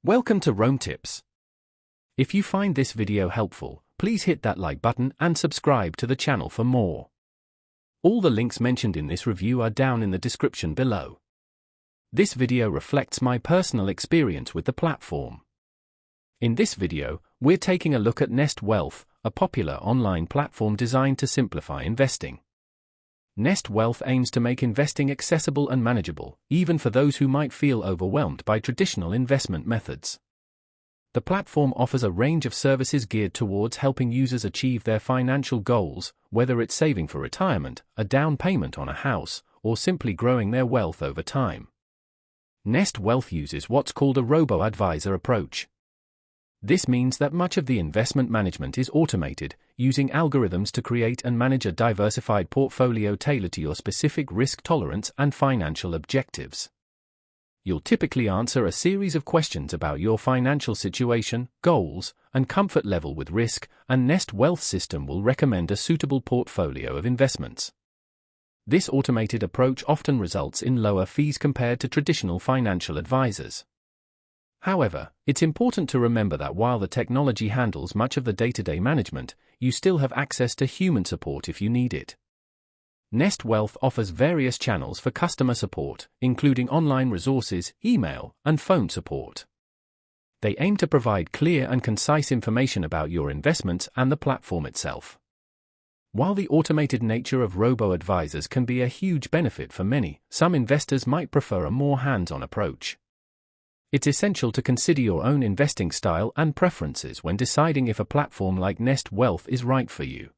Welcome to Roam Tips. If you find this video helpful, please hit that like button and subscribe to the channel for more. All the links mentioned in this review are down in the description below. This video reflects my personal experience with the platform. In this video, we're taking a look at Nest Wealth, a popular online platform designed to simplify investing. Nest Wealth aims to make investing accessible and manageable, even for those who might feel overwhelmed by traditional investment methods. The platform offers a range of services geared towards helping users achieve their financial goals, whether it's saving for retirement, a down payment on a house, or simply growing their wealth over time. Nest Wealth uses what's called a Robo advisor approach. This means that much of the investment management is automated, using algorithms to create and manage a diversified portfolio tailored to your specific risk tolerance and financial objectives. You'll typically answer a series of questions about your financial situation, goals, and comfort level with risk, and Nest Wealth system will recommend a suitable portfolio of investments. This automated approach often results in lower fees compared to traditional financial advisors. However, it's important to remember that while the technology handles much of the day-to-day management, you still have access to human support if you need it. Nest Wealth offers various channels for customer support, including online resources, email, and phone support. They aim to provide clear and concise information about your investments and the platform itself. While the automated nature of robo-advisors can be a huge benefit for many, some investors might prefer a more hands-on approach. It's essential to consider your own investing style and preferences when deciding if a platform like Nest Wealth is right for you.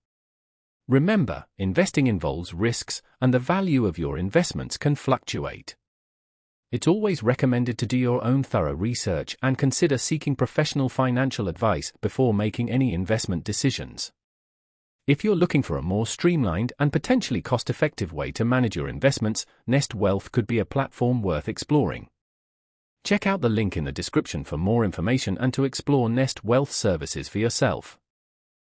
Remember, investing involves risks, and the value of your investments can fluctuate. It's always recommended to do your own thorough research and consider seeking professional financial advice before making any investment decisions. If you're looking for a more streamlined and potentially cost-effective way to manage your investments, Nest Wealth could be a platform worth exploring. Check out the link in the description for more information and to explore Nest Wealth services for yourself.